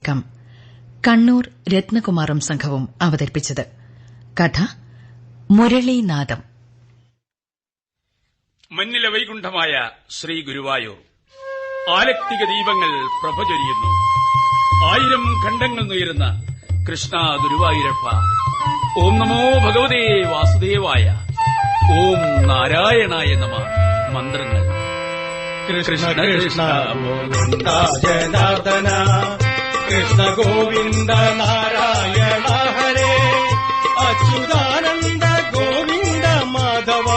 കേൾക്കാം. കണ്ണൂർ രത്നകുമാറും സംഘവും അവതരിപ്പിച്ചത്. കഥ മുരളീനാദം. മഞ്ഞിലെ വൈകുണ്ഠമായ ശ്രീ ഗുരുവായൂർ. ആലക്തിക ദീപങ്ങൾ പ്രഭചൊരിയുന്നു. 1000 ഖണ്ഡങ്ങൾ നുയരുന്ന കൃഷ്ണ ഗുരുവായൂരപ്പ. ഓം നമോ ഭഗവതേ വാസുദേവായ. ഓം നാരായണായ നമ. മന്ത്രങ്ങൾ. കൃഷ്ണ കൃഷ്ണ ഗോവിന്ദ ജനാർദ്ദന, കൃഷ്ണ ഗോവിന്ദ നാരായണ ഹരേ, അച്യുതാനന്ദ ഗോവിന്ദ മാധവ,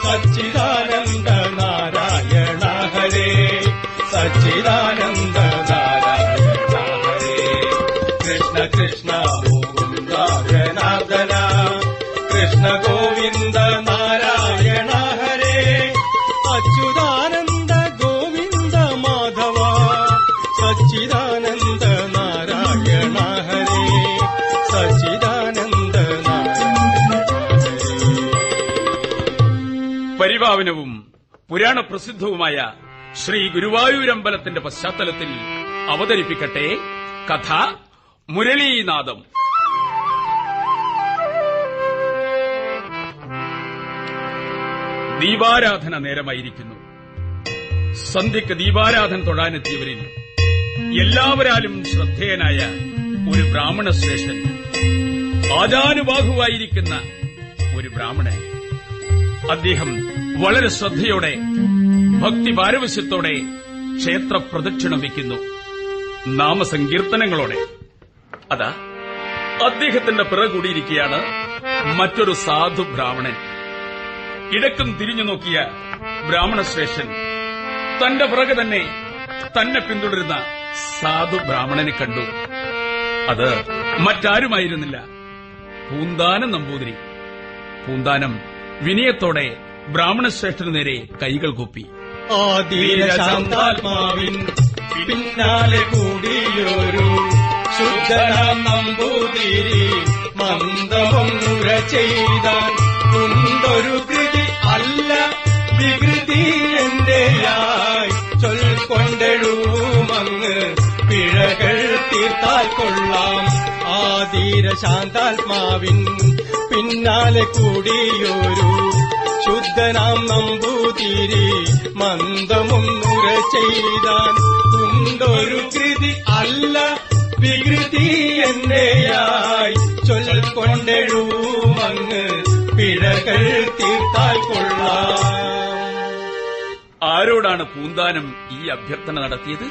സച്ചിദാനന്ദ നാരായണ ഹരേ, സച്ചിദാനന്ദ നാരായണ ഹരേ. കൃഷ്ണ കൃഷ്ണ ഗോവിന്ദ ജനാർദ്ദന, കൃഷ്ണ ഗോവിന്ദ നാരായണ ഹരേ, അച്യുതാനന്ദ ഗോവിന്ദ മാധവ, സച്ചിദാനന്ദ നാരായണ ഹരേ, സച്ചിദാനന്ദ നാരായണ ഹരേ. പരിപാവനവും പുരാണ പ്രസിദ്ധവുമായ ശ്രീ ഗുരുവായൂരമ്പലത്തിന്റെ പശ്ചാത്തലത്തിൽ അവതരിപ്പിക്കട്ടെ കഥ മുരളീനാദം. ദീപാരാധന നേരമായിരിക്കുന്നു. സന്ധ്യക്ക് ദീപാരാധന തൊഴാനെത്തിയവരിൽ എല്ലാവരാലും ശ്രദ്ധേയനായ ഒരു ബ്രാഹ്മണ ശ്രേഷ്ഠൻ, ആജാനുബാഹുവായിരിക്കുന്ന ഒരു ബ്രാഹ്മണൻ. അദ്ദേഹം വളരെ ശ്രദ്ധയോടെ ഭക്തിപാരവശ്യത്തോടെ ക്ഷേത്ര പ്രദക്ഷിണം വയ്ക്കുന്നു, നാമസങ്കീർത്തനങ്ങളോടെ. അതാ അദ്ദേഹത്തിന്റെ പിറകൂടിയിരിക്കുകയാണ് മറ്റൊരു സാധു ബ്രാഹ്മണൻ. ഇടക്കും തിരിഞ്ഞു നോക്കിയ ബ്രാഹ്മണ ശ്രേഷ്ഠൻ തന്റെ പിറകെ തന്നെ തന്നെ പിന്തുടരുന്ന സാധു ബ്രാഹ്മണനെ കണ്ടു. അത് മറ്റാരുമായിരുന്നില്ല, പൂന്താനം നമ്പൂതിരി. പൂന്താനം വിനയത്തോടെ ബ്രാഹ്മണ ശ്രേഷ്ഠന് നേരെ കൈകൾ കൂപ്പി. ആദിരശാന്താത്മാവിൻ പിന്നാലെ കൂടിയൊരു ശുദ്ധനാം നമ്പൂതിരി, മന്ദമൊന്നുര ചെയ്താൻ ഉണ്ടൊരു കൃതി അല്ല വികൃതി എന്റെയായി ചൊൽക്കൊണ്ടെഴുമങ്ങ് പിഴകൾ തീർത്താൽ കൊള്ളാം. ആദിരശാന്താത്മാവിൻ പിന്നാലെ കൂടിയൊരു ശുദ്ധനാം നമ്പൂതിരി, മന്ദമൊന്നുര ചെയ്താൻ ഉണ്ടൊരു കൃതി അല്ല വികൃതി എന്റെയായി ചൊൽക്കൊണ്ടെഴുമങ്ങ് പിഴകൾ തീർത്താൽ കൊള്ളാം. ആരോടാണ് പൂന്താനം ഈ അഭ്യർത്ഥന നടത്തിയത്?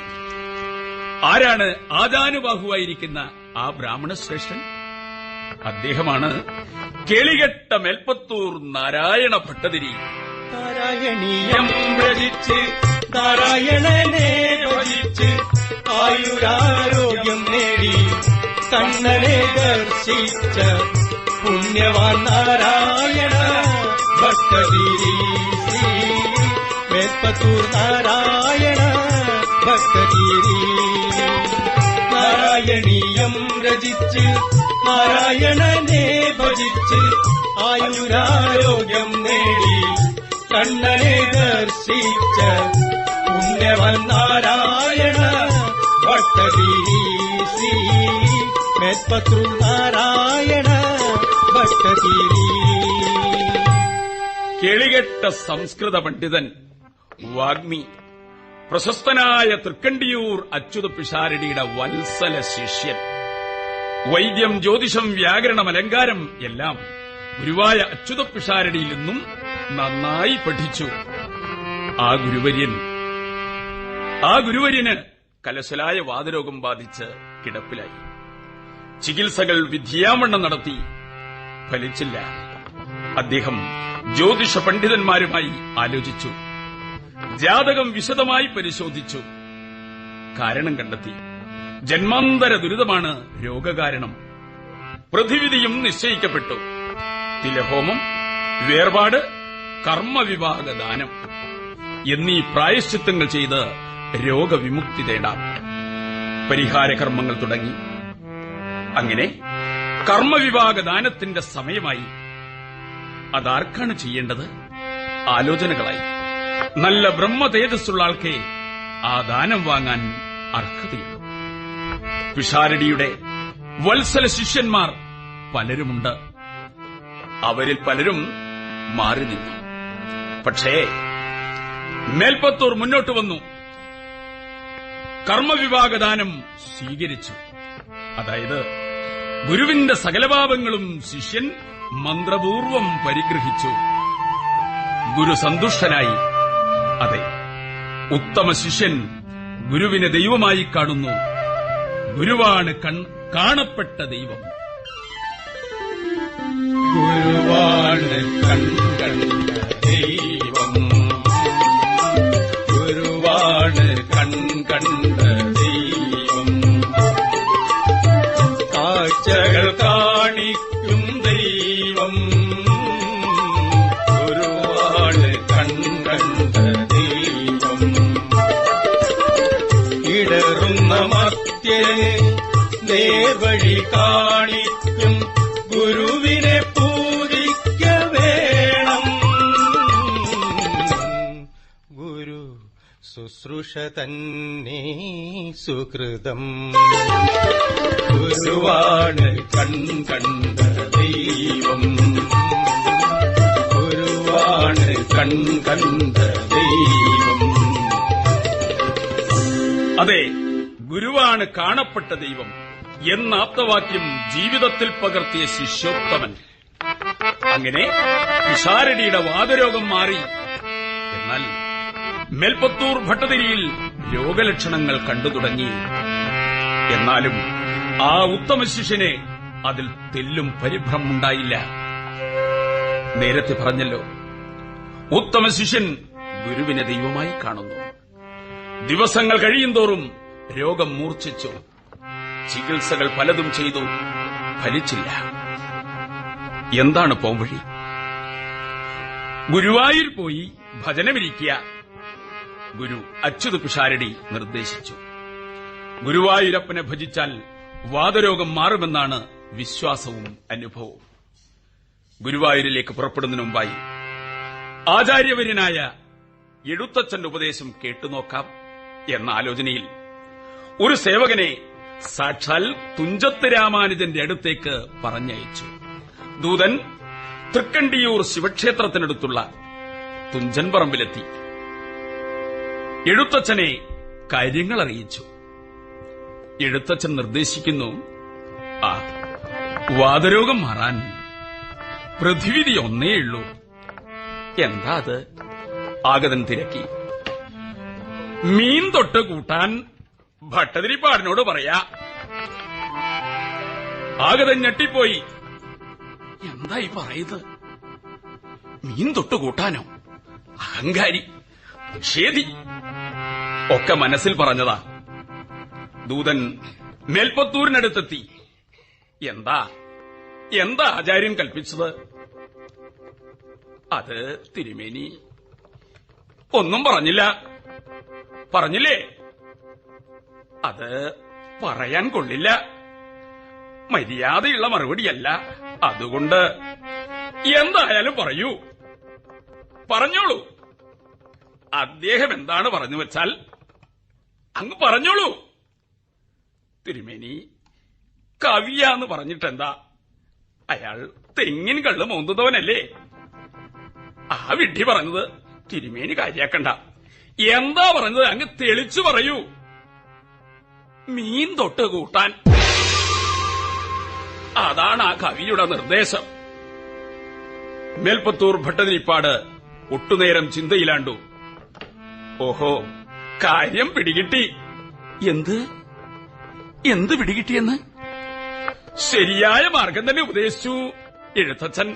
ആരാണ് ആജാനുബാഹുവായിരിക്കുന്ന ആ ബ്രാഹ്മണ ശ്രേഷ്ഠൻ? അദ്ദേഹമാണ് കേളികെട്ട മേൽപ്പത്തൂർ നാരായണ ഭട്ടതിരി. നാരായണീയം രചിച്ച് നാരായണനെ ഭജിച്ച് ആയുരാരോഗ്യം നേടി കണ്ണനെ ദർശിച്ച പുണ്യവാൻ നാരായണ ഭട്ടതിരി. മേൽപ്പത്തൂർ നാരായണ ഭട്ടതിരി. നാരായണീയം രചിച്ച് നാരായണനെ ഭജിച്ച് ആയുരാരോഗ്യം നേടി കണ്ണനെ ദർശിച്ച പുണ്യവൻ നാരായണ ഭട്ടതിരി. മേൽപ്പത്തൂർ നാരായണ ഭട്ടതിരി. കേളികെട്ട സംസ്കൃത പണ്ഡിതൻ, വാഗ്മി, പ്രശസ്തനായ തൃക്കണ്ടിയൂർ അച്യുത പിഷാരടിയുടെ വത്സല ശിഷ്യൻ. വൈദ്യം, ജ്യോതിഷം, വ്യാകരണം, അലങ്കാരം എല്ലാം ഗുരുവായ അച്യുത പിഷാരടിയിൽ നിന്നും നന്നായി പഠിച്ചു. ആ ഗുരുവര്യന് കലശലായ വാതരോഗം ബാധിച്ച് കിടപ്പിലായി. ചികിത്സകൾ വിദ്യാവണ്ണം നടത്തി, ഫലിച്ചില്ല. അദ്ദേഹം ജ്യോതിഷ പണ്ഡിതന്മാരുമായി ആലോചിച്ചു, ജാതകം വിശദമായി പരിശോധിച്ചു, കാരണം കണ്ടെത്തി. ജന്മാന്തര ദുരിതമാണ് രോഗകാരണം. പ്രതിവിധിയും നിശ്ചയിക്കപ്പെട്ടു. തിലഹോമം, വേർപാട്, കർമ്മവിവാഹ ദാനം എന്നീ പ്രായശ്ചിത്തങ്ങൾ ചെയ്ത് രോഗവിമുക്തി തേടാം. പരിഹാര കർമ്മങ്ങൾ തുടങ്ങി. അങ്ങനെ കർമ്മവിവാഹ ദാനത്തിന്റെ സമയമായി. അതാർക്കാണ് ചെയ്യേണ്ടത്? ആലോചനകളായി. നല്ല ബ്രഹ്മ തേജസ്സുള്ള ആൾക്കേ ആ ദാനം വാങ്ങാൻ അർഹതയുള്ളൂ. പിഷാരടിയുടെ വത്സല ശിഷ്യന്മാർ പലരുമുണ്ട്. അവരിൽ പലരും മാറി നിന്നു. പക്ഷേ മേൽപ്പത്തൂർ മുന്നോട്ട് വന്നു, കർമ്മവിഭാഗദാനം സ്വീകരിച്ചു. അതായത് ഗുരുവിന്റെ സകലഭാവങ്ങളും ശിഷ്യൻ മന്ത്രപൂർവം പരിഗ്രഹിച്ചു. ഗുരു സന്തുഷ്ടനായി. അതെ, ഉത്തമ ശിഷ്യൻ ഗുരുവിനെ ദൈവമായി കാണുന്നു. ഗുരുവാണ് കാണപ്പെട്ട ദൈവം. ഗുരുവാണ് കണ്ട ദൈവം, ഗുരുവാണ് കണ്ട ദൈവം, കാഴ്ചകൾ കാണിക്കും ദൈവം, ഗുരുവാണ് കണ്ട ദൈവം. ഇടറുന്ന മർത്യനെ നേർവഴി കാണിക്കും ഗുരുവിനെ പൂജിക്ക വേണം. ഗുരു ശുശ്രൂഷ തന്നെ സുകൃതം. ഗുരുവാണ് കണ്ട ദൈവം, ഗുരുവാണ് കണ്ട ദൈവം. അതെ, ഗുരുവാണ് കാണപ്പെട്ട ദൈവം എന്ന ആപ്തവാക്യം ജീവിതത്തിൽ പകർത്തിയ ശിഷ്യോത്തമൻ. അങ്ങനെ പിഷാരടിയുടെ വാതരോഗം മാറി. എന്നാൽ മേൽപ്പത്തൂർ ഭട്ടതിരിയിൽ രോഗലക്ഷണങ്ങൾ കണ്ടു തുടങ്ങി. എന്നാലും ആ ഉത്തമ ശിഷ്യനെ അതിൽ തെല്ലും പരിഭ്രമുണ്ടായില്ല. നേരത്തെ പറഞ്ഞല്ലോ, ഉത്തമ ശിഷ്യൻ ഗുരുവിനെ ദൈവമായി കാണുന്നു. ദിവസങ്ങൾ കഴിയുന്തോറും രോഗം മൂർച്ഛിച്ചു. ചികിത്സകൾ പലതും ചെയ്തു, ഫലിച്ചില്ല. എന്താണ് പോംവഴി? ഗുരുവായൂർ പോയി ഭജനമിരിക്കുക. ഗുരു അച്യുത പിഷാരടി നിർദ്ദേശിച്ചു. ഗുരുവായൂരപ്പനെ ഭജിച്ചാൽ വാതരോഗം മാറുമെന്നാണ് വിശ്വാസവും അനുഭവവും. ഗുരുവായൂരിലേക്ക് പുറപ്പെടുന്നതിനു മുമ്പായി ആചാര്യവര്യനായ എഴുത്തച്ഛന്റെ ഉപദേശം കേട്ടുനോക്കാം എന്ന ആലോചനയിൽ ഒരു സേവകനെ സാക്ഷാൽ തുഞ്ചത്ത് രാമാനുജന്റെ അടുത്തേക്ക് പറഞ്ഞയച്ചു. ദൂതൻ തൃക്കണ്ടിയൂർ ശിവക്ഷേത്രത്തിനടുത്തുള്ള തുഞ്ചൻ പറമ്പിലെത്തി. എഴുത്തച്ഛനെ കാര്യങ്ങൾ അറിയിച്ചു. എഴുത്തച്ഛൻ നിർദ്ദേശിക്കുന്നു, വാതരോഗം മാറാൻ പ്രതിവിധി ഒന്നേയുള്ളൂ. എന്താ അത്? ആഗതൻ തിരക്കി. മീൻ തൊട്ട് കൂട്ടാൻ ഭട്ടതിരിപ്പാടിനോട് പറയാ. ആഗതൻ ഞെട്ടിപ്പോയി. എന്തായി പറയുന്നത്? മീൻ തൊട്ട് കൂട്ടാനോ? അഹങ്കാരി, ഷേതി ഒക്കെ മനസ്സിൽ പറഞ്ഞതാ. ദൂതൻ മേൽപ്പത്തൂരിനടുത്തെത്തി. എന്താ ആചാര്യൻ കൽപ്പിച്ചത്? അത് തിരുമേനി ഒന്നും പറഞ്ഞില്ലേ? അത് പറയാൻ കൊള്ളില്ല. മര്യാദയുള്ള മറുപടിയല്ല. അതുകൊണ്ട് എന്തായാലും പറഞ്ഞോളൂ. അദ്ദേഹം എന്താണ് പറഞ്ഞു വെച്ചാൽ അങ്ങ് പറഞ്ഞോളൂ. തിരുമേനി കവിയാന്ന് പറഞ്ഞിട്ടെന്താ? അയാൾ തെങ്ങിൻ കള്ള് മോന്തുന്നവനല്ലേ? ആ വിഡ്ഢി പറഞ്ഞത് തിരുമേനി കാര്യാക്കണ്ട. എന്താ പറഞ്ഞത് അങ്ങ് തെളിച്ചു പറയൂ. മീൻ തൊട്ട് കൂട്ടാൻ. അതാണ് ആ കവിയുടെ നിർദ്ദേശം. മേൽപ്പത്തൂർ ഭട്ടതിരിപ്പാട് ഒട്ടുനേരം ചിന്തയിലാണ്ടു. ഓഹോ, കാര്യം പിടികിട്ടി. എന്ത് പിടികിട്ടിയെന്ന്? ശരിയായ മാർഗം തന്നെ ഉപദേശിച്ചു എഴുത്തച്ഛൻ.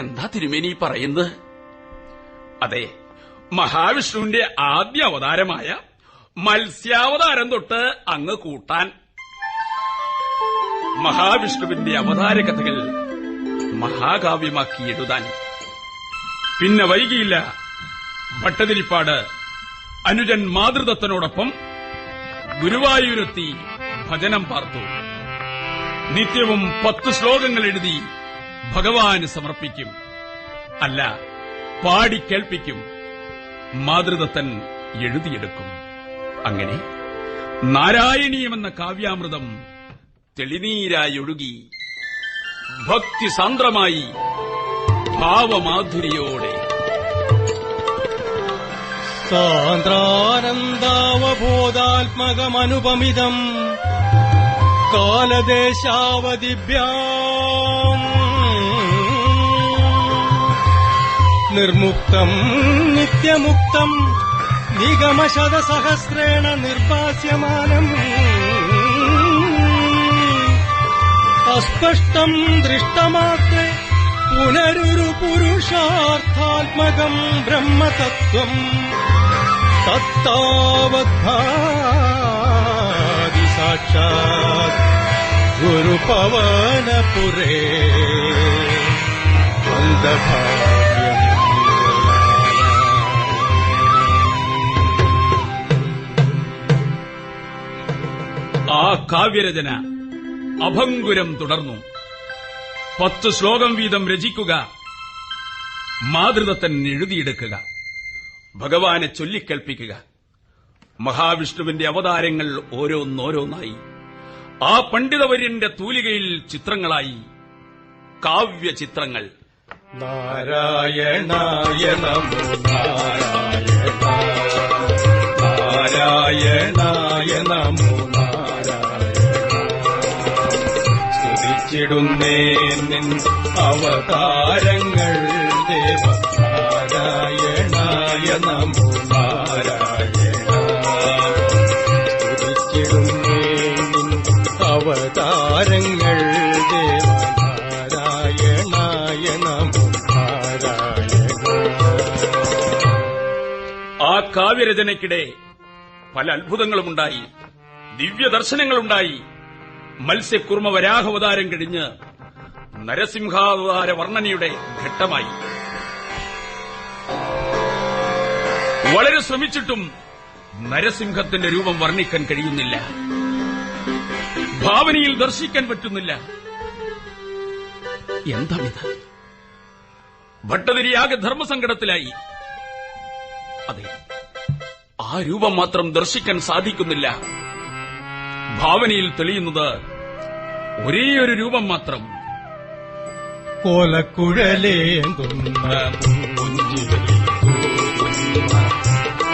എന്താ തിരുമേനി പറയുന്നത്? അതെ, മഹാവിഷ്ണുവിന്റെ ആദ്യ അവതാരമായ മത്സ്യാവതാരം തൊട്ട് അങ്ങ് കൂട്ടാൻ. മഹാവിഷ്ണുവിന്റെ അവതാര കഥകൾ മഹാകാവ്യമാക്കി എഴുതാൻ. പിന്നെ വൈകിയില്ല. ഭട്ടതിരിപ്പാട് അനുജൻ മാതൃദത്തനോടൊപ്പം ഗുരുവായൂരെത്തി ഭജനം പാർത്തു. നിത്യവും 10 ശ്ലോകങ്ങൾ എഴുതി ഭഗവാന് സമർപ്പിക്കും. അല്ല, പാടിക്കേൾപ്പിക്കും. മാതൃദത്തൻ എഴുതിയെടുക്കും. അങ്ങനെ നാരായണീയമെന്ന കാവ്യാമൃതം തെളിനീരായൊഴുകി ഭക്തിസാന്ദ്രമായി ഭാവമാധുരിയോടെ സാന്ദ്രാനന്ദാവബോധാത്മകമനുപമിതം കാലദേശാവദിഭ്യാം നിർമുക്തം നിത്യമുക്തം നിഗമശതസഹസ്രേണ നിർഭാസ്യമാനം അസ്പഷ്ടം ദൃഷ്ടമാത്രേ പുനരുരു പുരുഷാർത്ഥാത്മകം ബ്രഹ്മതത്വം തത്താവദ്ഭാതി സാക്ഷാത് ഗുരുപവനപുരേ അന്ധഭാഗ്യം. ആ കാവ്യരചന അഭംഗുരം തുടർന്നു. 10 ശ്ലോകം വീതം രചിക്കുക, മാതൃദത്തൻ എഴുതിയെടുക്കുക, ഭഗവാനെ ചൊല്ലിക്കേൾപ്പിക്കുക. മഹാവിഷ്ണുവിന്റെ അവതാരങ്ങൾ ഓരോന്നോരോന്നായി ആ പണ്ഡിതവര്യന്റെ തൂലികയിൽ ചിത്രങ്ങളായി കാവ്യചിത്രങ്ങൾ. നാരായണായ നമോ നാരായണായ നമോ സ്തുതിച്ചിടുന്നേ നിൻ അവതാരങ്ങൾ ദേവ. നാരായണായ നമോ സ്തുതിച്ചിടുന്നേ നിൻ അവതാരങ്ങൾ ദേവ. നാരായണായ നമോ ആ കാവ്യരചനയ്ക്കിടെ പല അത്ഭുതങ്ങളുമുണ്ടായി, ദിവ്യദർശനങ്ങളുണ്ടായി. മത്സ്യക്കുർമ്മ വരാഹാവതാരം കഴിഞ്ഞ് നരസിംഹാവതാര വർണ്ണനയുടെ ഘട്ടമായി. വളരെ ശ്രമിച്ചിട്ടും നരസിംഹത്തിന്റെ രൂപം വർണ്ണിക്കാൻ കഴിയുന്നില്ല, ഭാവനയിൽ ദർശിക്കാൻ പറ്റുന്നില്ല. എന്താണിത്? ഭട്ടതിരിയാകെ ധർമ്മസങ്കടത്തിലായി. അതെ, ആ രൂപം മാത്രം ദർശിക്കാൻ സാധിക്കുന്നില്ല. ഭാവനയിൽ തെളിയുന്നത് ഒരേയൊരു രൂപം മാത്രം. കോലക്കുഴലേന്തുന്ന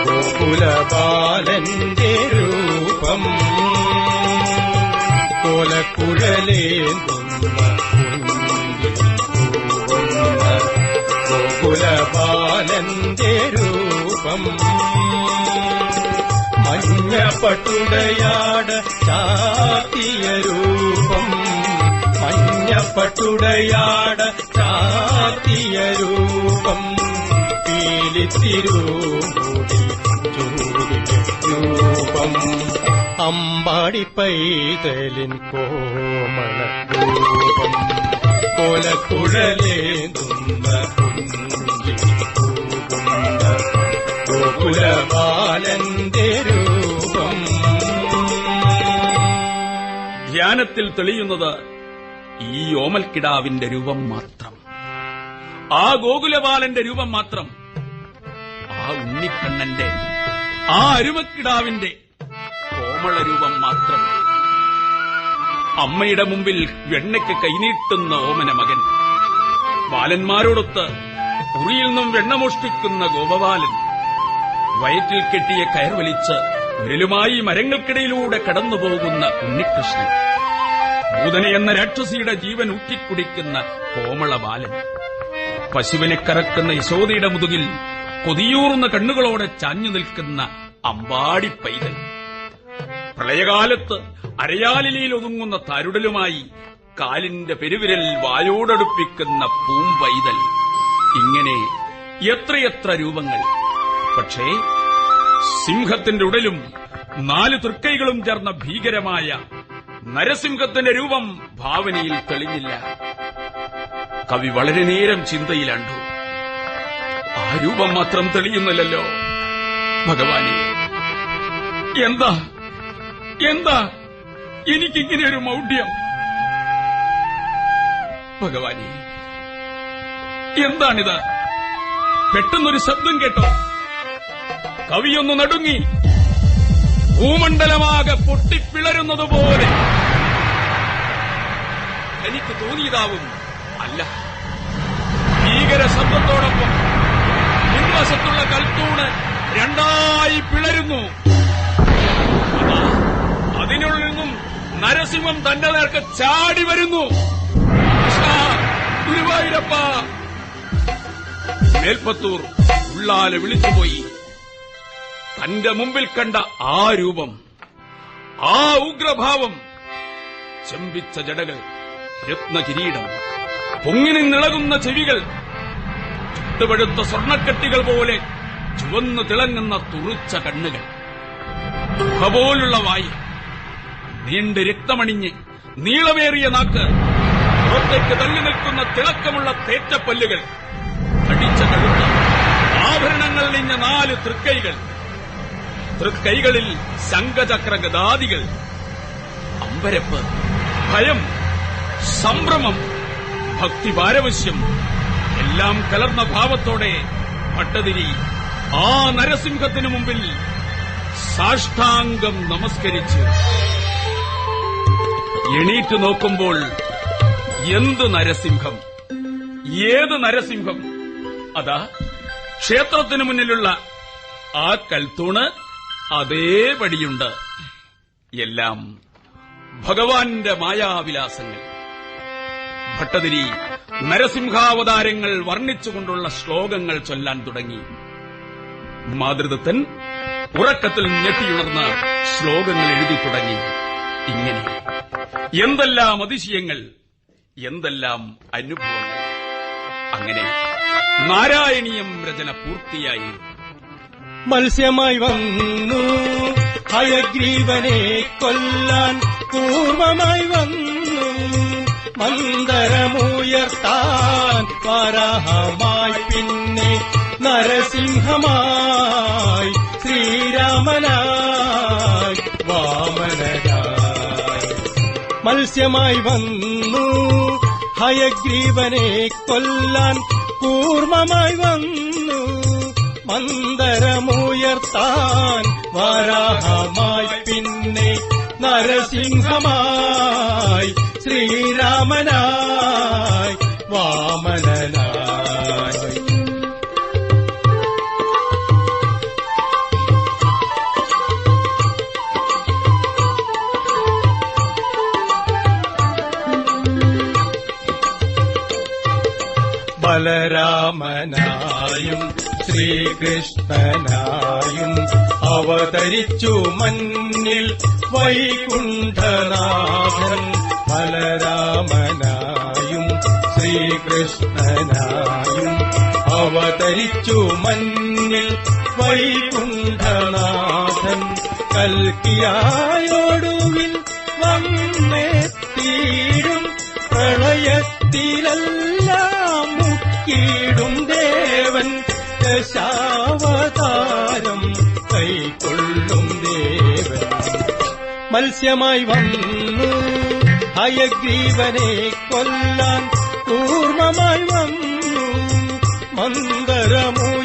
ഗോകുലബാലന്റെ രൂപം. കോലക്കുഴലേന്തുന്ന ഗോകുലബാലന്റെ രൂപം. മഞ്ഞപ്പട്ടുടയാട ചാത്തിയ രൂപം. മഞ്ഞപ്പട്ടുടയാട ചാത്തിയ രൂപം. പീലിത്തിരൂടി ചൂടിയ രൂപം. അമ്പാടി പൈതലിൻ കോമള രൂപം. കോലക്കുഴലേന്തുന്ന ഗോകുലബാലന്റെ രൂപം. ധ്യാനത്തിൽ തെളിയുന്നത് ഈ ഓമൽക്കിടാവിന്റെ രൂപം മാത്രം, ആ ഗോകുലബാലന്റെ രൂപം മാത്രം, ആ ഉണ്ണിക്കണ്ണന്റെ, ആ അരുമക്കിടാവിന്റെ കോമള രൂപം മാത്രം. അമ്മയുടെ മുമ്പിൽ വെണ്ണയ്ക്ക് കൈനീട്ടുന്ന ഓമന മകൻ, ബാലന്മാരോടൊത്ത് ഉറിയിൽ നിന്നും വെണ്ണ മോഷ്ടിക്കുന്ന ഗോപബാലൻ, വയറ്റിൽ കെട്ടിയ കയർ വലിച്ച് വിരലുമായി മരങ്ങൾക്കിടയിലൂടെ കടന്നുപോകുന്ന ഉണ്ണികൃഷ്ണൻ, ഭൂതന എന്ന രാക്ഷസിയുടെ ജീവൻ ഊറ്റിക്കുടിക്കുന്ന കോമള ബാലൻ, പശുവിനെ കറക്കുന്ന യശോദയുടെ മുതുകിൽ കൊതിയൂറുന്ന കണ്ണുകളോടെ ചാഞ്ഞു നിൽക്കുന്ന അമ്പാടി പൈതൽ, പ്രളയകാലത്ത് അരയാലിലയിൽ ഒതുങ്ങുന്ന താരുടലുമായി കാലിന്റെ പെരുവിരൽ വായോടടുപ്പിക്കുന്ന പൂമ്പൈതൽ. ഇങ്ങനെ എത്രയെത്ര രൂപങ്ങൾ. പക്ഷേ സിംഹത്തിന്റെ ഉടലും 4 തൃക്കൈകളും ചേർന്ന ഭീകരമായ നരസിംഹത്തിന്റെ രൂപം ഭാവനയിൽ തെളിഞ്ഞില്ല. കവി വളരെ നേരം ചിന്തയിലാണ്ടു. ആ രൂപം മാത്രം തെളിയുന്നില്ലല്ലോ. ഭഗവാനെ, എന്താ എന്താ എനിക്കിങ്ങനെ ഒരു മൗഢ്യം? ഭഗവാനെ, എന്താണിത്? പെട്ടെന്നൊരു ശബ്ദം കേട്ടോ. കവിയൊന്നു നടുങ്ങി. ഭൂമണ്ഡലമാകെ പൊട്ടിപ്പിളരുന്നതുപോലെ എനിക്ക് തോന്നിയതാവും. അല്ല, ഭീകര ശബ്ദത്തോടൊപ്പം മുൻവശത്തുള്ള കൽത്തൂണ് രണ്ടായി പിളരുന്നു. അതിനുള്ളിൽ നിന്നും നരസിംഹം തന്റെ നേർക്ക് ചാടി വരുന്നു. ഗുരുവായൂരപ്പ! മേൽപ്പത്തൂർ ഉള്ളാലെ വിളിച്ചുപോയി. തന്റെ മുമ്പിൽ കണ്ട ആ രൂപം, ആ ഉഗ്രഭാവം, ചെമ്പിച്ച ജടകൾ, രത്നകിരീടം, പൊങ്ങി നിന്നിളകുന്ന ചെവികൾ, ചുട്ടുപഴുത്ത സ്വർണ്ണക്കെട്ടികൾ പോലെ ചുവന്നു തിളങ്ങുന്ന തുറിച്ച കണ്ണുകൾ, പോലുള്ള വായി, നീണ്ട് രക്തമണിഞ്ഞ് നീളമേറിയ നാക്ക്, പുറത്തേക്ക് തള്ളി നിൽക്കുന്ന തിളക്കമുള്ള തേറ്റപ്പല്ലുകൾ, അടിച്ച കഴുത്ത്, ആഭരണങ്ങൾ നിഞ്ഞ 4 തൃക്കൈകൾ, തൃക്കൈകളിൽ ശംഖചക്ര ഗദാദികൾ, അമ്പരപ്പ്, ഭയം, സംഭ്രമം, ഭക്തിപാരവശ്യം എല്ലാം കലർന്ന ഭാവത്തോടെ ഭട്ടതിരി ആ നരസിംഹത്തിനു മുമ്പിൽ സാഷ്ടാംഗം നമസ്കരിച്ച് എണീറ്റ് നോക്കുമ്പോൾ എന്ത് നരസിംഹം, ഏത് നരസിംഹം! അതാ ക്ഷേത്രത്തിനു മുന്നിലുള്ള ആ കൽത്തൂണ് അതേപടിയുണ്ട്. എല്ലാം ഭഗവാന്റെ മായാവിലാസങ്ങൾ. ഭട്ടതിരി നരസിംഹാവതാരങ്ങൾ വർണ്ണിച്ചുകൊണ്ടുള്ള ശ്ലോകങ്ങൾ ചൊല്ലാൻ തുടങ്ങി. മാതൃദത്തൻ ഉറക്കത്തിൽ ഞെട്ടിയുണർന്ന ശ്ലോകങ്ങൾ എഴുതി തുടങ്ങി. ഇങ്ങനെ എന്തെല്ലാം അതിശയങ്ങൾ, എന്തെല്ലാം അനുഭവങ്ങൾ. അങ്ങനെ നാരായണീയം രചന പൂർത്തിയായി. മത്സ്യമായി വന്നു ഹയഗ്രീവനെ കൊല്ലാൻ കൂർമ്മമായി വന്നു, മന്ദരമുയർത്താൻ വരാഹമായി, പിന്നെ നരസിംഹമായി, ശ്രീരാമനായി, വാമനനായി. മത്സ്യമായി വന്നു ഹയഗ്രീവനെ കൊല്ലാൻ കൂർമ്മമായി വന്നു, മന്ദരമുയർത്താൻ വരാഹമായി, പിന്നെ നരസിംഹമായി, ശ്രീരാമനായി, വാമനനായി. ബലരാമനായും ശ്രീകൃഷ്ണനായും അവതരിച്ചു മന്നിൽ വൈകുണ്ഠനാഥൻ. ബലരാമനായും ശ്രീകൃഷ്ണനായും അവതരിച്ചു മന്നിൽ വൈകുണ്ഠനാഥൻ. കൽക്കിയായൊടുവിൽ വന്നെത്തിയിടും പ്രളയത്തിലെല്ലാം മുക്കിയിടും ദേവൻ. ദശാവതാരം കൈക്കൊള്ളും ദേവൻ. മത്സ്യമായി വന്നു ഹയഗ്രീവനെ കൊല്ലാൻ കൂർമ്മമായി വന്നു, മന്ദരമുയർത്താൻ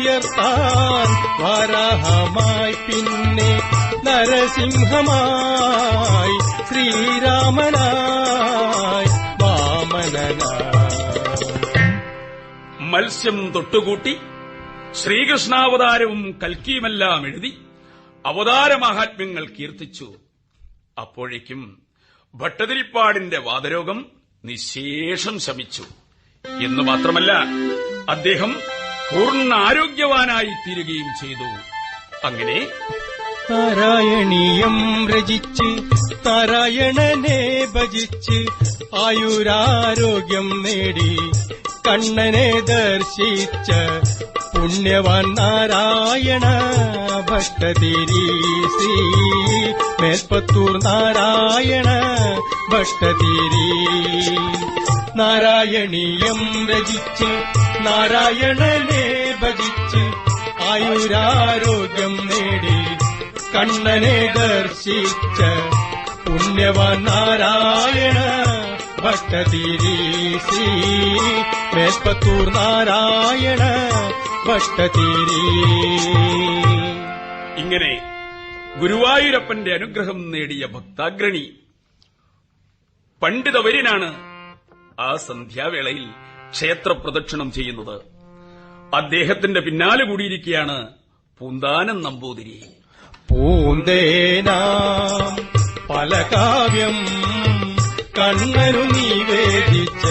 വരാഹമായി, പിന്നെ നരസിംഹമായി, ശ്രീരാമനായി, വാമനനായി. മത്സ്യം തൊട്ടുകൂട്ടി ശ്രീകൃഷ്ണാവതാരവും കൽക്കിയുമെല്ലാം എഴുതി അവതാരമാഹാത്മ്യങ്ങൾ കീർത്തിച്ചു. അപ്പോഴേക്കും ഭട്ടതിരിപ്പാടിന്റെ വാതരോഗം നിശേഷം ശമിച്ചു. എന്നു മാത്രമല്ല, അദ്ദേഹം പൂർണ്ണ ആരോഗ്യവാനായി തീരുകയും ചെയ്തു. അങ്ങനെ നാരായണീയം രചിച്ച് നാരായണനെ ഭജിച്ച് ആയുരാരോഗ്യം നേടി കണ്ണനെ ദർശിച്ച പുണ്യവാൻ നാരായണ ഭട്ടതിരി ശ്രീ മേൽപ്പത്തൂർ നാരായണ ഭട്ടതിരി. നാരായണീയം രചിച്ച് നാരായണനെ ഭജിച്ച് ആയുരാരോഗ്യം നേടി കണ്ണനെ ദർശിച്ച പുണ്യവാൻ നാരായണ ഭട്ടതിരി ശ്രീ മേൽപ്പത്തൂർ നാരായണ ഭട്ടതിരി. ഇങ്ങനെ ഗുരുവായൂരപ്പന്റെ അനുഗ്രഹം നേടിയ ഭക്താഗ്രണി പണ്ഡിതവര്യനാണ് ആ സന്ധ്യാവേളയിൽ ക്ഷേത്ര പ്രദക്ഷിണം ചെയ്യുന്നത്. അദ്ദേഹത്തിന്റെ പിന്നാലെ കൂടിയിരിക്കുകയാണ് പൂന്താനം നമ്പൂതിരി. പൂന്തേനാം പല കാവ്യം കണ്ണനു നിവേദിച്ച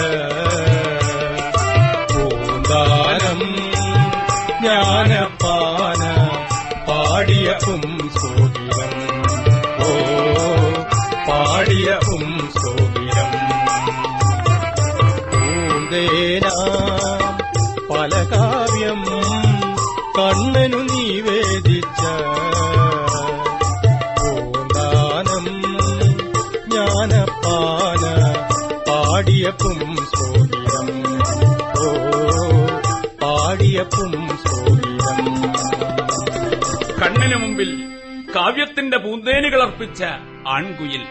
പൂന്താനം ജ്ഞാനപ്പാന പാടിയ പുംസോകിരം. ഓ പാടിയ പുംസോകിരം. പൂന്തേനാം പല കാവ്യം കണ്ണനു നിവേദിച്ച പൂന്താനം ജ്ഞാനപ്പാന പാടിയ പുംസോകിരം. ഓ പാടിയ പുംസോകിരം. കണ്ണിനു മുമ്പിൽ കാവ്യത്തിന്റെ പൂന്തേനുകൾ അർപ്പിച്ച ആൺകുയിൽ,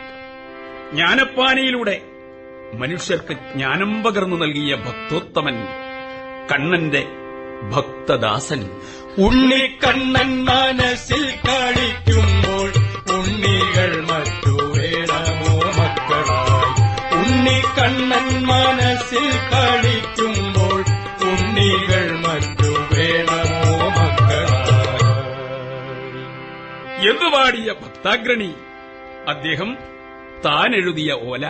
ജ്ഞാനപ്പാനയിലൂടെ മനുഷ്യർക്ക് ജ്ഞാനം പകർന്നു നൽകിയ ഭക്തോത്തമൻ, കണ്ണന്റെ ഭക്തദാസൻ. ഉണ്ണിക്കണ്ണൻ മനസ്സിൽ കളിക്കുമ്പോൾ ഉണ്ണികൾ മറ്റു വേണമോ മക്കളായി. ഉണ്ണിക്കണ്ണൻ മനസ്സിൽ കളിക്കുമ്പോൾ ഉണ്ണികൾ മറ്റു വേണമോ മക്കളായി. എന്ന് പാടിയ ഭക്താഗ്രണി അദ്ദേഹം താൻ എഴുതിയ ഓല,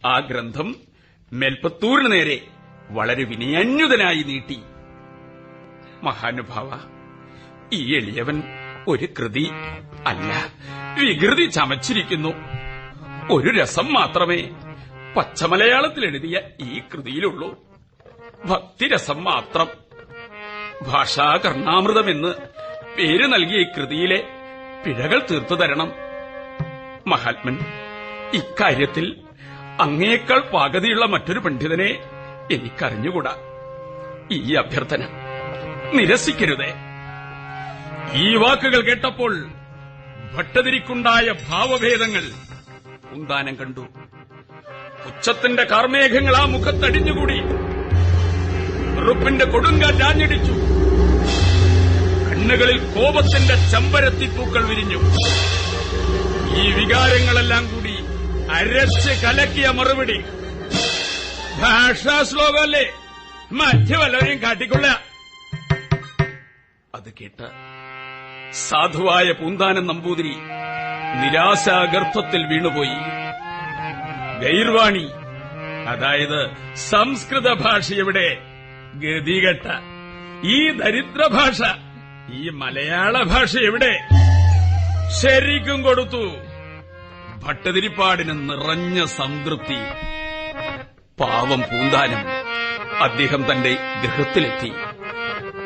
ആ ഗ്രന്ഥം മേൽപ്പത്തൂരിന് നേരെ വളരെ വിനയാന്യുതനായി നീട്ടി. മഹാനുഭാവ, ഈ എളിയവൻ ഒരു കൃതി അല്ല, വികൃതി ചമച്ചിരിക്കുന്നു. ഒരു രസം മാത്രമേ പച്ചമലയാളത്തിൽ എഴുതിയ ഈ കൃതിയിലുള്ളൂ. ഭക്തിരസം മാത്രം. ഭാഷാ കർണാമൃതമെന്ന് പേര് നൽകിയ ഈ കൃതിയിലെ പിഴകൾ തീർത്തു തരണം. മഹാത്മൻ, ഇക്കാര്യത്തിൽ അങ്ങേക്കാൾ പാകതയുള്ള മറ്റൊരു പണ്ഡിതനെ എനിക്കറിഞ്ഞുകൂടാ. ഈ അഭ്യർത്ഥന നിരസിക്കരുതേ. ഈ വാക്കുകൾ കേട്ടപ്പോൾ ഭട്ടതിരിക്കുണ്ടായ ഭാവഭേദങ്ങൾ പൂന്താനം കണ്ടു. ഉച്ചത്തിന്റെ കാർമേഘങ്ങൾ ആ മുഖത്തടിഞ്ഞുകൂടി. വെറുപ്പിന്റെ കൊടുങ്കാറ്റാഞ്ഞടിച്ചു. കണ്ണുകളിൽ കോപത്തിന്റെ ചെമ്പരത്തിപ്പൂക്കൾ വിരിഞ്ഞു. ഈ വികാരങ്ങളെല്ലാം കൂടി അരച്ച് കലക്കിയ മറുപടി, ഭാഷാ ശ്ലോകമല്ലേ, മറ്റു വല്ലവരെയും കാട്ടിക്കൊള്ള. അത് കേട്ട സാധുവായ പൂന്താനം നമ്പൂതിരി നിരാശാഗർത്തത്തിൽ വീണുപോയി. ഗൈർവാണി, അതായത് സംസ്കൃത ഭാഷയെവിടെ, ഗതികെട്ട ഈ ദരിദ്ര ഭാഷ, ഈ മലയാള ഭാഷ എവിടെ? ശരിക്കും കൊടുത്തു. ഭട്ടതിരിപ്പാടിന് നിറഞ്ഞ സംതൃപ്തി. പാവം പൂന്താനം അദ്ദേഹം തന്റെ ഗൃഹത്തിലെത്തി.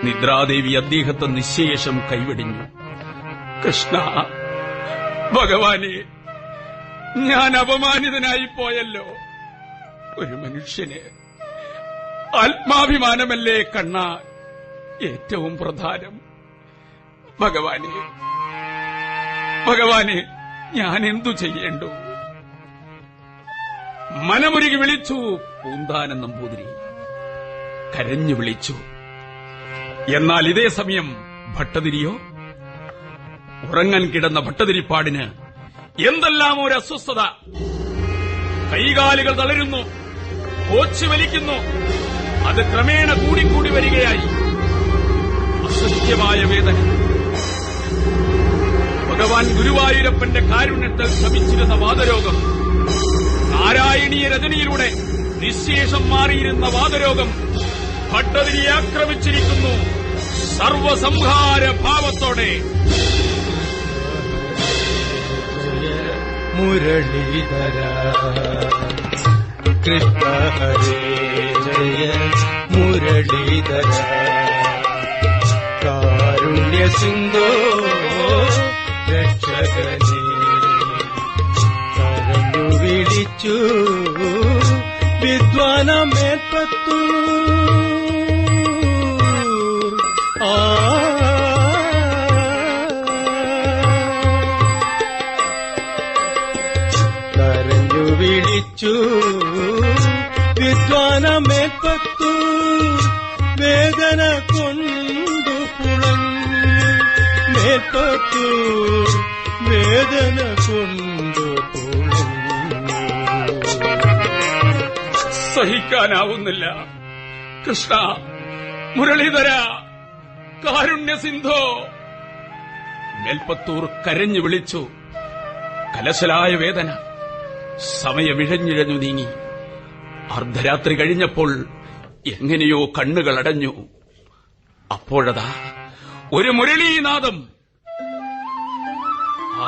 നിദ്രാദേവി അദ്ദേഹത്തെ നിശ്ശേഷം കൈവെടിഞ്ഞു. കൃഷ്ണ ഭഗവാനെ, ഞാൻ അപമാനിതനായി പോയല്ലോ. ഒരു മനുഷ്യന് ആത്മാഭിമാനമല്ലേ കണ്ണ ഏറ്റവും പ്രധാനം. ഭഗവാനെ, ഭഗവാനെ, ഞാൻ എന്തു ചെയ്യേണ്ടു? മനമുരുകി വിളിച്ചു പൂന്താനം നമ്പൂതിരി. കരഞ്ഞു വിളിച്ചു. എന്നാൽ ഇതേ സമയം ഭട്ടതിരിയോ? ഉറങ്ങാൻ കിടന്ന ഭട്ടതിരിപ്പാടിന് എന്തെല്ലാം ഒരു അസ്വസ്ഥത. കൈകാലുകൾ തളരുന്നു, കോച്ചു വലിക്കുന്നു. അത് ക്രമേണ കൂടിക്കൂടി വരികയായി. അസഹ്യമായ വേദന. ഭഗവാൻ ഗുരുവായൂരപ്പന്റെ കാരുണ്യത്തിൽ ശമിച്ചിരുന്ന വാതരോഗം, നാരായണീയ രചനയിലൂടെ നിശ്ശേഷം മാറിയിരുന്ന വാതരോഗം ഭട്ടതിരിയെ ആക്രമിച്ചിരിക്കുന്നു സർവസംഹാര ഭാവത്തോടെ. മുരളീധര കൃഷ്ണ ഹരേ ജയ മുരളീധര കാരുണ്യ സിന്ധോ രക്ഷകനേ. കരഞ്ഞു വിളിച്ചു വിദ്വാനമേൽപ്പത്തൂർ. കരഞ്ഞു വിളിച്ചു വിദ്വാനമേൽപ്പത്തൂർ. വേദന കൊണ്ടു പുളഞ്ഞു മേൽപ്പത്തൂർ വേദന കൊണ്ടു തുളുന്നു. സഹിക്കാനാവുന്നില്ല കൃഷ്ണ, മുരളീധര, കാരുണ്യ സിന്ധോ. മേൽപ്പത്തൂർ കരഞ്ഞു വിളിച്ചു. കലശലായ വേദന സമയമിഴഞ്ഞിഴഞ്ഞു നീങ്ങി. അർദ്ധരാത്രി കഴിഞ്ഞപ്പോൾ എങ്ങനെയോ കണ്ണുകൾ അടഞ്ഞു. അപ്പോഴതാ ഒരു മുരളീനാദം,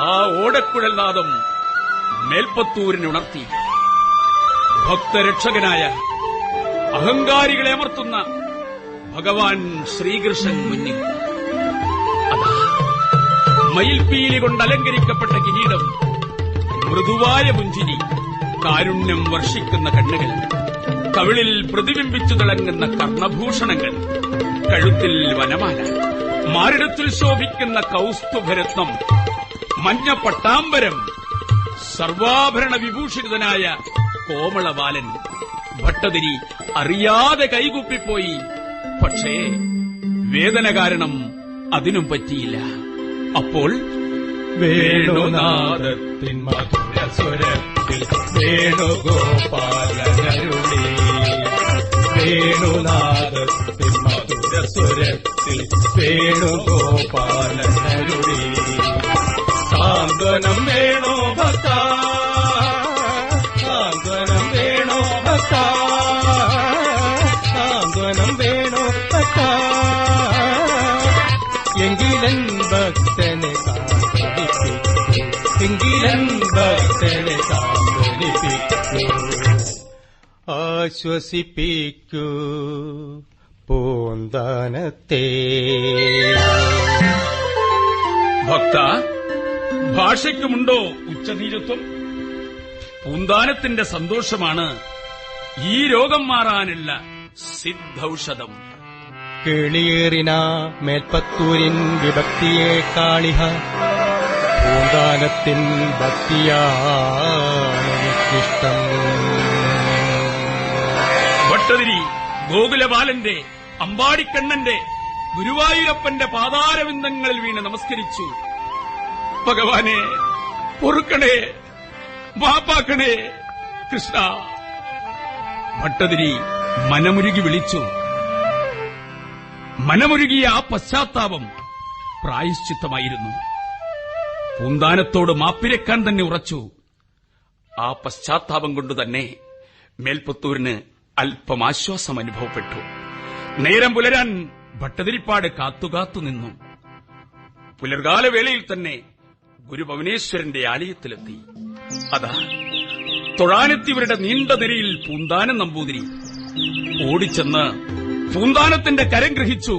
ആ ഓടക്കുഴൽ നാദം മേൽപ്പത്തൂരിനെ ഉണർത്തി. ഭക്തരക്ഷകനായ അഹങ്കാരികളെ അമർത്തുന്ന ഭഗവാൻ ശ്രീകൃഷ്ണൻ മുന്നിൽ. അതാ മയിൽപീലി കൊണ്ട് അലങ്കരിക്കപ്പെട്ട കിരീടം, മൃദുവായ പുഞ്ചിരി, കാരുണ്യം വർഷിക്കുന്ന കണ്ണുകൾ, കവിളിൽ പ്രതിബിംബിച്ചു തിളങ്ങുന്ന കർണഭൂഷണങ്ങൾ, കഴുത്തിൽ വനമാല, മാറിടത്തിൽ ശോഭിക്കുന്ന കൌസ്തുഭരത്നം, മഞ്ഞ പട്ടാമ്പരം, സർവാഭരണ വിഭൂഷിതനായ കോമളബാലൻ. ഭട്ടതിരി അറിയാതെ കൈകുപ്പിപ്പോയി. പക്ഷേ വേദന കാരണം അതിനും പറ്റിയില്ല. അപ്പോൾ വേണുനാദത്തിൻ മധുരസ്വരത്തിൽ വേണുഗോപാലനരുളി. വേണുനാദത്തിൻ മധുരസ്വരത്തിൽ വേണുഗോപാലനരുളി. സാന്ത്വനം വേണോ ഭക്ത, സാന്ത്വനം വേണോ ഭക്ത, സാന്ത്വനം വേണോ ഭക്ത. എങ്കിലൻ ഭക്തനെ സാന്ത്വനിപ്പിക്കൂ, എങ്കിലൻ ഭക്തനെ സാന്ത്വനിപ്പിക്കൂ, ആശ്വസിപ്പിക്കൂ പൂന്താനത്തെ. ഭക്ത, ഭാഷയ്ക്കുമുണ്ടോ ഉച്ചനീചത്വം? പൂന്താനത്തിന്റെ സന്തോഷമാണ് ഈ രോഗം മാറാനുള്ള സിദ്ധൌഷധം. കേളിയേറിന മേൽപ്പത്തൂരിൻ വിഭക്തിയെ കാളിഹ, പൂന്താനത്തിൻ ഭക്തിയാണിഷ്ടം. ഭട്ടതിരി ഗോകുലബാലന്റെ, അമ്പാടിക്കണ്ണന്റെ, ഗുരുവായൂരപ്പന്റെ പാതാരവിന്ദങ്ങളിൽ വീണ് നമസ്കരിച്ചു. ഭഗവാനെ, പൊറുക്കണേ, മാപ്പാക്കണേ കൃഷ്ണ. ഭട്ടതിരി മനമുരുകി വിളിച്ചു. മനമുരുകിയ ആ പശ്ചാത്താപം പ്രായശ്ചിത്തമായിരുന്നു. പൂന്താനത്തോട് മാപ്പിരക്കാൻ തന്നെ ഉറച്ചു. ആ പശ്ചാത്താപം കൊണ്ടുതന്നെ മേൽപ്പത്തൂരിന് അല്പം ആശ്വാസം അനുഭവപ്പെട്ടു. നേരം പുലരാൻ ഭട്ടതിരിപ്പാട് കാത്തുകാത്തു നിന്നു. പുലർകാലവേളയിൽ തന്നെ ഗുരുഭവനേശ്വരന്റെ ആലയത്തിലെത്തി. അതാ തൊഴാനെത്തിയവരുടെ നീണ്ട നിരയിൽ പൂന്താനം നമ്പൂതിരി. ഓടിച്ചെന്ന് പൂന്താനത്തിന്റെ കരം ഗ്രഹിച്ചു.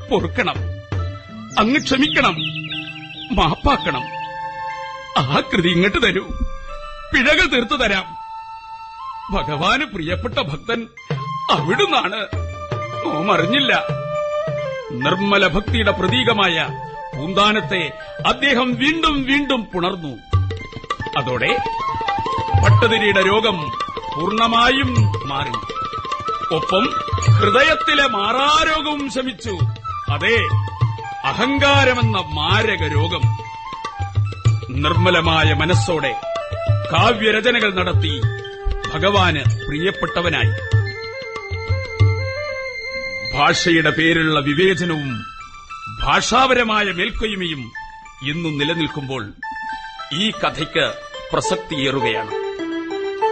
പൊറുക്കണം, അങ്ങ് ക്ഷമിക്കണം, മാപ്പാക്കണം. ആ കൃതി ഇങ്ങോട്ട് തരൂ, പിഴകൾ തീർത്തു തരാം. ഭഗവാന് പ്രിയപ്പെട്ട ഭക്തൻ അവിടുന്നാണ്, നോമറിഞ്ഞില്ല. നിർമ്മല ഭക്തിയുടെ പ്രതീകമായ പൂന്താനത്തെ അദ്ദേഹം വീണ്ടും വീണ്ടും പുണർന്നു. അതോടെ ഭട്ടതിരിയുടെ രോഗം പൂർണ്ണമായും മാറി. ഒപ്പം ഹൃദയത്തിലെ മാറാരോഗവും ശമിച്ചു. അതെ, അഹങ്കാരമെന്ന മാരക രോഗം. നിർമ്മലമായ മനസ്സോടെ കാവ്യരചനകൾ നടത്തി ഭഗവാന് പ്രിയപ്പെട്ടവനായി. ഭാഷയുടെ പേരിലുള്ള വിവേചനവും ഭാഷാപരമായ മേൽക്കൊയ്മയും ഇന്നും നിലനിൽക്കുമ്പോൾ ഈ കഥയ്ക്ക് പ്രസക്തിയേറുകയാണ്.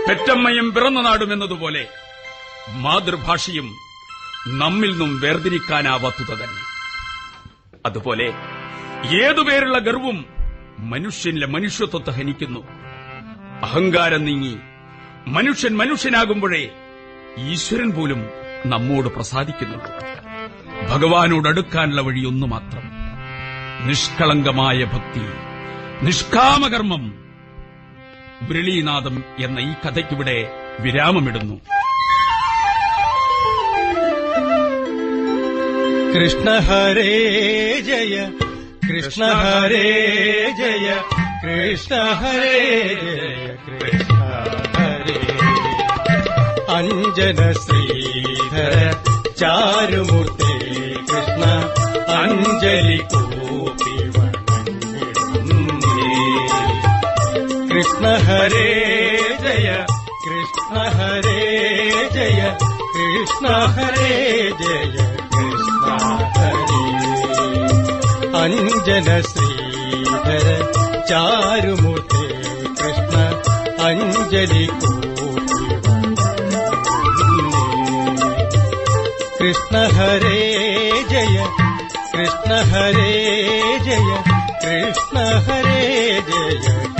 പെറ്റമ്മയും പിറന്ന നാടുമെന്നതുപോലെ മാതൃഭാഷയും നമ്മിൽ നിന്നും വേർതിരിക്കാനാവാത്തത് തന്നെ. അതുപോലെ ഏതുപേരുള്ള ഗർവും മനുഷ്യനിലെ മനുഷ്യത്വത്തെ ഹനിക്കുന്നു. അഹങ്കാരം നീങ്ങി മനുഷ്യൻ മനുഷ്യനാകുമ്പോഴേ ഈശ്വരൻ പോലും നമ്മോട് പ്രസാദിക്കുന്നുള്ളൂ. ഭഗവാനോടടുക്കാനുള്ള വഴി ഒന്നു മാത്രം: നിഷ്കളങ്കമായ ഭക്തി, നിഷ്കാമകർമ്മം. മുരളീനാഥം എന്ന ഈ കഥയ്ക്കിവിടെ വിരാമമിടുന്നു. കൃഷ്ണ ഹരേ ജയ, കൃഷ്ണ ഹരേ ജയ, കൃഷ്ണ ഹരേ ജയ, കൃഷ്ണ ഹരേ. അഞ്ജന ശ്രീധര ചാരുമൂർത്തി കൃഷ്ണ, അഞ്ജലി കൂപ്പി വണങ്ങിടുന്നേ. കൃഷ്ണ ഹരേ ജയ കൃഷ്ണ ഹരേ ജയ കൃഷ്ണ ഹരേ ജയ കൃഷ്ണ ഹരേ അഞ്ജന ശ്രീധര ചാരുമൂർത്തേ കൃഷ്ണ അഞ്ജലി കൃഷ്ണ ഹരേ ജയ കൃഷ്ണ ഹരേ ജയ കൃഷ്ണ ഹരേ ജയ